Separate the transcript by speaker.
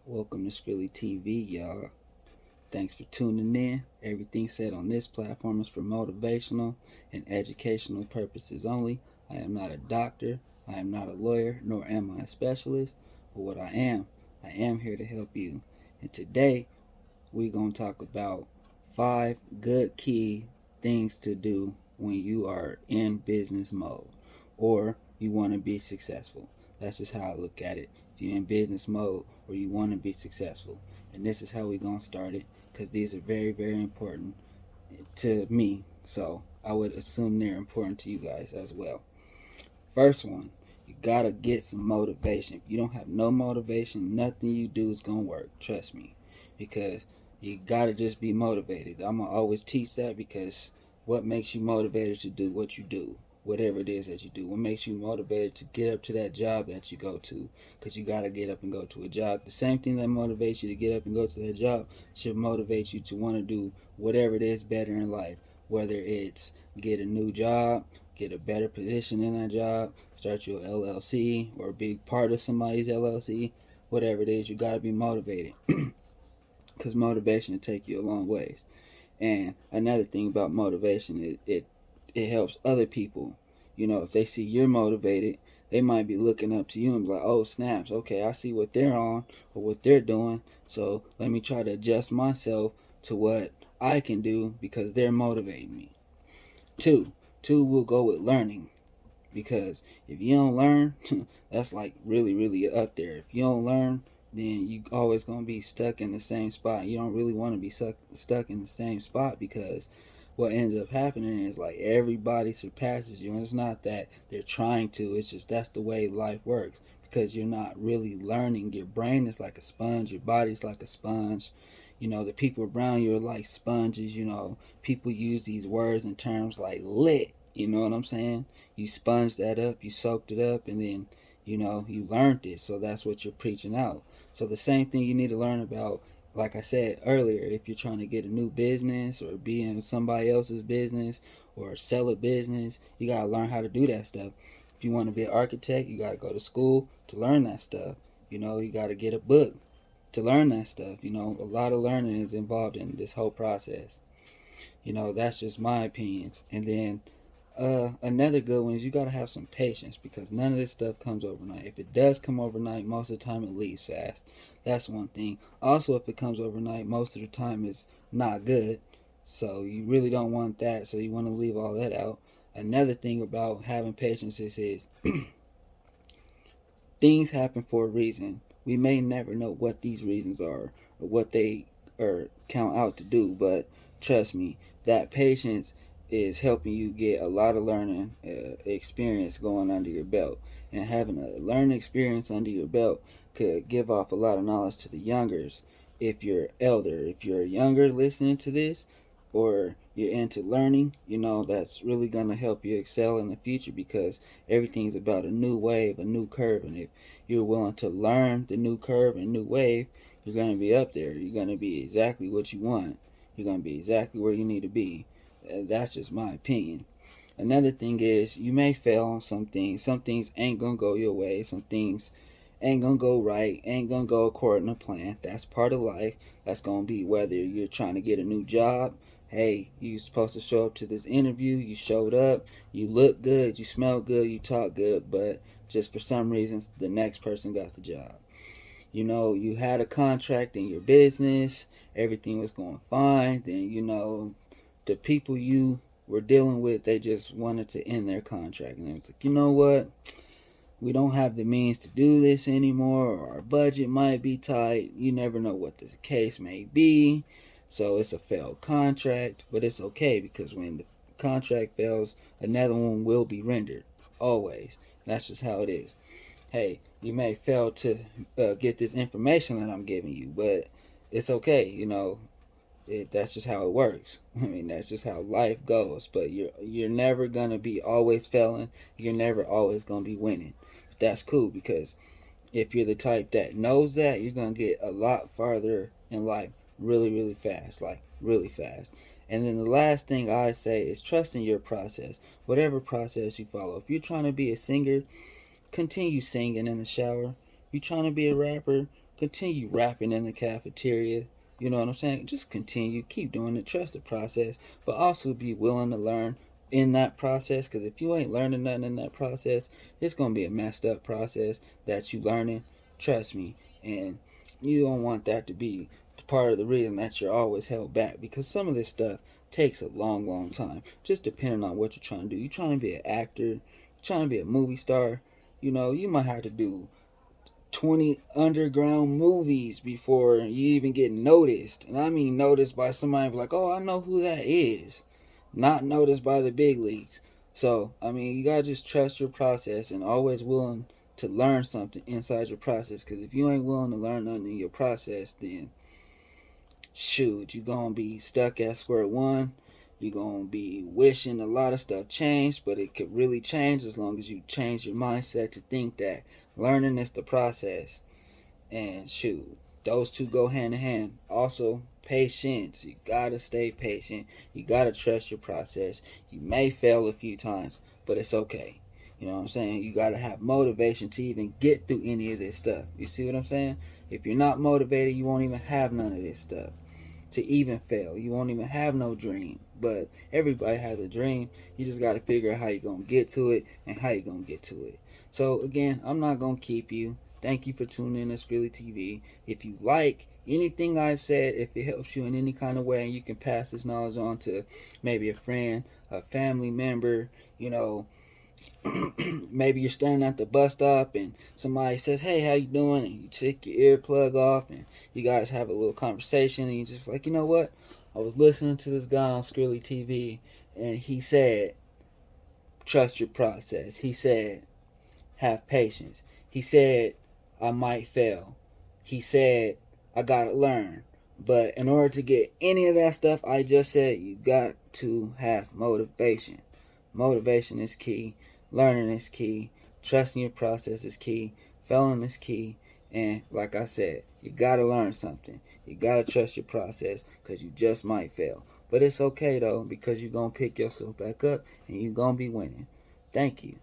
Speaker 1: Welcome to Skrilla TV, y'all. Thanks for tuning in. Everything said on this platform is for motivational and educational purposes only. I am not a doctor, I am not a lawyer, nor am I a specialist. But what I am here to help you. And today, we're going to talk about 5 good key things to do when you are in business mode or you want to be successful. That's just how I look at it. If you're in business mode or you want to be successful. And this is how we're going to start it because these are very, very important to me. So I would assume they're important to you guys as well. First one, you gotta get some motivation. If you don't have no motivation, nothing you do is gonna work. Trust me, because you gotta just be motivated. I'm gonna always teach that because what makes you motivated to do what you do, whatever it is that you do, what makes you motivated to get up to that job that you go to, because you gotta get up and go to a job. The same thing that motivates you to get up and go to that job should motivate you to want to do whatever it is better in life, whether it's get a new job, get a better position in that job, start your LLC or be part of somebody's LLC, whatever it is, you got to be motivated because motivation will take you a long ways. And another thing about motivation, it helps other people. You know, if they see you're motivated, they might be looking up to you and be like, oh, snaps, okay, I see what they're on or what they're doing. So let me try to adjust myself to what I can do because they're motivating me. Two, two will go with learning because if you don't learn, that's like really, really up there. If you don't learn, then you always gonna be stuck in the same spot. You don't really want to be stuck in the same spot because what ends up happening is like everybody surpasses you, and it's not that they're trying to. It's just that's the way life works because you're not really learning. Your brain is like a sponge. Your body's like a sponge. You know, the people around you are like sponges. You know, people use these words and terms like lit. You know what I'm saying? You sponged that up, you soaked it up, and then you learned it. So that's what you're preaching out. So the same thing you need to learn about, like I said earlier, if you're trying to get a new business or be in somebody else's business or sell a business, you gotta learn how to do that stuff. If you want to be an architect, you gotta go to school to learn that stuff. You gotta get a book to learn that stuff. A lot of learning is involved in this whole process. That's just my opinions. And then another good one is you gotta have some patience because none of this stuff comes overnight. If it does come overnight, most of the time it leaves fast. That's one thing. Also, if it comes overnight, most of the time it's not good. So you really don't want that. So you want to leave all that out. Another thing about having patience is things happen for a reason. We may never know what these reasons are or what they are count out to do, but trust me, that patience is helping you get a lot of learning experience going under your belt. And having a learning experience under your belt could give off a lot of knowledge to the youngers. If you're elder, if you're younger listening to this, or you're into learning, that's really going to help you excel in the future because everything's about a new wave, a new curve. And if you're willing to learn the new curve and new wave, you're going to be up there. You're going to be exactly what you want. You're going to be exactly where you need to be. That's just my opinion. Another thing is you may fail on some things. Some things ain't going to go your way. Some things ain't gonna go right, ain't gonna go according to plan. That's part of life. That's gonna be whether you're trying to get a new job. Hey, you supposed to show up to this interview, you showed up, you look good, you smell good, you talk good, but just for some reason the next person got the job. You had a contract in your business, everything was going fine, then the people you were dealing with, they just wanted to end their contract. And it was like, you know what? We don't have the means to do this anymore, or our budget might be tight. You never know what the case may be. So it's a failed contract, but it's okay because when the contract fails, another one will be rendered. Always. That's just how it is. Hey, you may fail to get this information that I'm giving you, but it's okay. That's just how it works. I mean, that's just how life goes. But you're never gonna be always failing. You're never always gonna be winning. But that's cool because if you're the type that knows that, you're gonna get a lot farther in life really, really fast. Like really fast. And then the last thing I say is trust in your process. Whatever process you follow. If you're trying to be a singer, continue singing in the shower. You trying to be a rapper, Continue rapping in the cafeteria. You know what I'm saying? Just continue, keep doing it, trust the process, but also be willing to learn in that process. Because if you ain't learning nothing in that process, it's gonna be a messed up process that you learning. Trust me, and you don't want that to be part of the reason that you're always held back. Because some of this stuff takes a long, long time. Just depending on what you're trying to do. You trying to be an actor, you're trying to be a movie star. You know, you might have to do 20 underground movies before you even get noticed. And I mean noticed by somebody like, oh, I know who that is. Not noticed by the big leagues. So, I mean, you gotta just trust your process and always willing to learn something inside your process. Because if you ain't willing to learn nothing in your process, then shoot, you're gonna be stuck at square one. You're gonna be wishing a lot of stuff changed, but it could really change as long as you change your mindset to think that learning is the process. And shoot, those two go hand in hand. Also, patience. You gotta stay patient. You gotta trust your process. You may fail a few times, but it's okay. You know what I'm saying? You gotta have motivation to even get through any of this stuff. You see what I'm saying? If you're not motivated, you won't even have none of this stuff to even fail. You won't even have no dream. But everybody has a dream. You just got to figure out how you're going to get to it and how you're going to get to it. So again, I'm not going to keep you. Thank you for tuning in to Skrilla TV. If you like anything I've said, if it helps you in any kind of way, and you can pass this knowledge on to maybe a friend, a family member, you know, maybe you're standing at the bus stop and somebody says, hey, how you doing? And you take your earplug off and you guys have a little conversation and you just like, you know what? I was listening to this guy on Skrilla TV and he said, trust your process. He said, have patience. He said, I might fail. He said, I gotta learn. But in order to get any of that stuff I just said, you got to have motivation. Motivation is key. Learning is key. Trusting your process is key. Failing is key. And like I said, you gotta learn something. You gotta trust your process because you just might fail. But it's okay though, because you're gonna pick yourself back up and you're gonna be winning. Thank you.